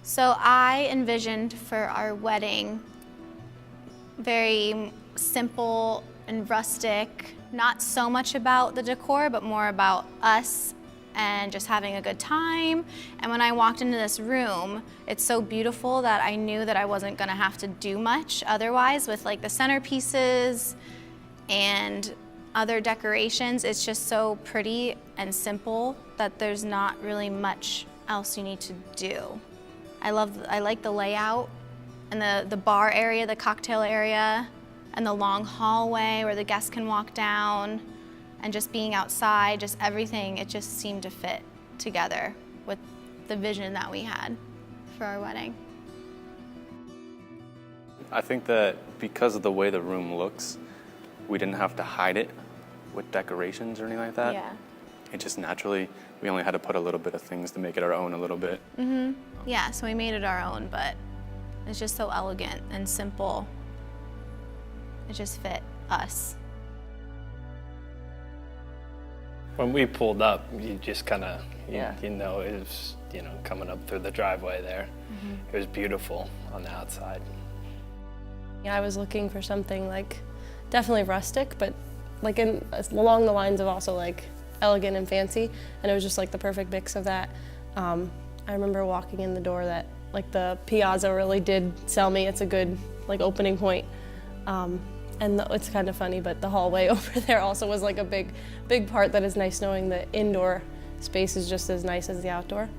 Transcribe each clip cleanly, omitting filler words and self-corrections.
So I envisioned for our wedding very simple and rustic, not so much about the decor, but more about us and just having a good time. And when I walked into this room, it's so beautiful that I knew that I wasn't gonna have to do much otherwise with like the centerpieces and other decorations. It's just so pretty and simple that there's not really much else you need to do. I like the layout and the bar area, the cocktail area, and the long hallway where the guests can walk down, and just being outside, just everything, it just seemed to fit together with the vision that we had for our wedding. I think that because of the way the room looks, we didn't have to hide it with decorations or anything like that. Yeah. It just naturally, we only had to put a little bit of things to make it our own a little bit. Mm-hmm. Yeah, so we made it our own, but it's just so elegant and simple. It just fit us. When we pulled up, you just kind of, Yeah. you know, it was, coming up through the driveway there. It was beautiful on the outside. Yeah, I was looking for something like definitely rustic, but like along the lines of also like elegant and fancy, and it was just like the perfect mix of that. I remember walking in the door that like the piazza really did sell me. It's a good like opening point. It's kind of funny, but the hallway over there also was like a big part that is nice, knowing the indoor space is just as nice as the outdoor.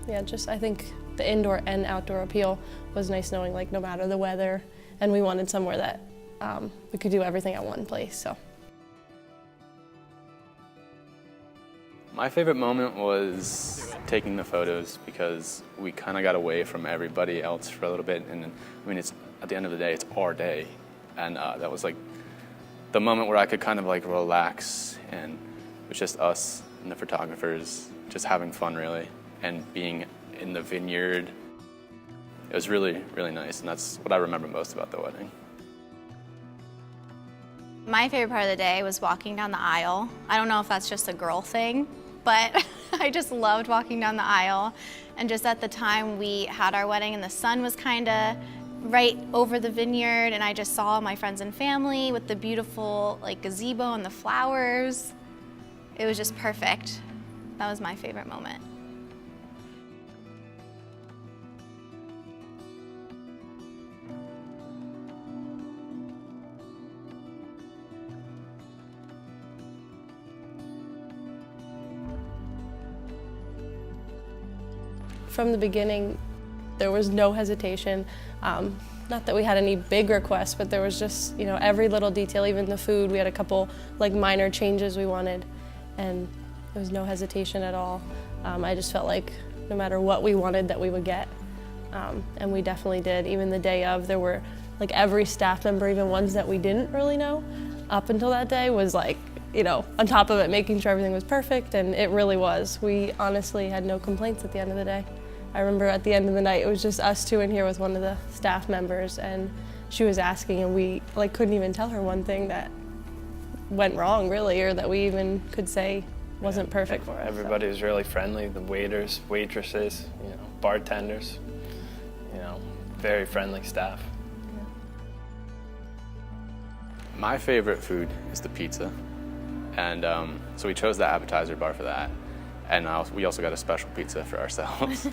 Yeah, I think the indoor and outdoor appeal was nice, knowing like no matter the weather, and we wanted somewhere that we could do everything at one place, so. My favorite moment was taking the photos because we kind of got away from everybody else for a little bit. And I mean, it's at the end of the day, it's our day. And that was like the moment where I could kind of like relax, and it was just us and the photographers just having fun really, and being in the vineyard. It was really, really nice, and that's what I remember most about the wedding. My favorite part of the day was walking down the aisle. I don't know if that's just a girl thing, but I just loved walking down the aisle. And just at the time we had our wedding and the sun was kind of right over the vineyard, and I just saw my friends and family with the beautiful like gazebo and the flowers. It was just perfect. That was my favorite moment. From the beginning, there was no hesitation. Not that we had any big requests, but there was just, every little detail, even the food. We had a couple like minor changes we wanted, and there was no hesitation at all. I just felt like no matter what we wanted that we would get, and we definitely did. Even the day of, there were like every staff member, even ones that we didn't really know up until that day, was like, on top of it, making sure everything was perfect, and it really was. We honestly had no complaints at the end of the day. I remember at the end of the night, it was just us two in here with one of the staff members, and she was asking, and we couldn't even tell her one thing that went wrong really, or that we even could say wasn't perfect for us. Everybody was really friendly, the waiters, waitresses, bartenders, very friendly staff. My favorite food is the pizza, and so we chose the appetizer bar for that. And we also got a special pizza for ourselves.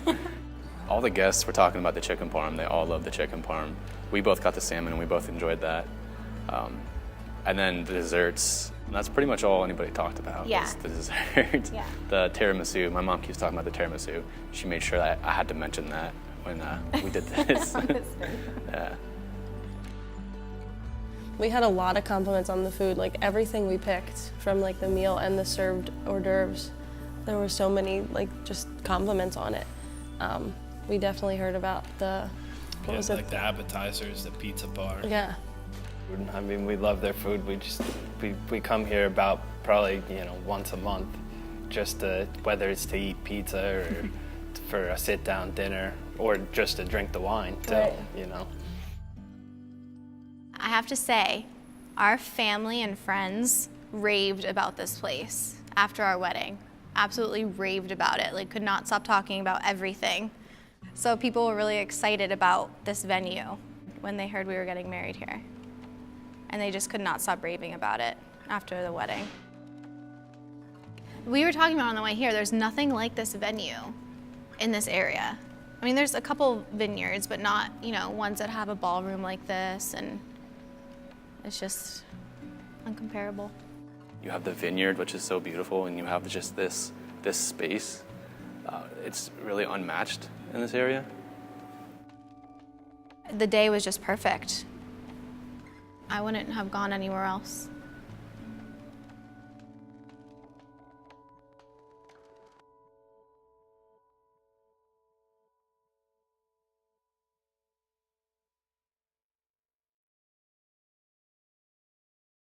All the guests were talking about the chicken parm. They all love the chicken parm. We both got the salmon, and we both enjoyed that. And then the desserts, that's pretty much all anybody talked about. Yeah. Was the dessert. Yeah. The tiramisu. My mom keeps talking about the tiramisu. She made sure that I had to mention that when we did this. Yeah. We had a lot of compliments on the food, like everything we picked, from like the meal and the served hors d'oeuvres. There were so many just compliments on it. We definitely heard about the, the appetizers, the pizza bar. Yeah. I mean, we love their food. We come here about probably, once a month, just whether it's to eat pizza or for a sit-down dinner, or just to drink the wine too, Right. I have to say, our family and friends raved about this place after our wedding. Absolutely raved about it, could not stop talking about everything. So people were really excited about this venue when they heard we were getting married here. And they just could not stop raving about it after the wedding. We were talking about on the way here, there's nothing like this venue in this area. I mean, there's a couple vineyards, but not, ones that have a ballroom like this, and it's just uncomparable. You have the vineyard, which is so beautiful, and you have just this space. It's really unmatched in this area. The day was just perfect. I wouldn't have gone anywhere else.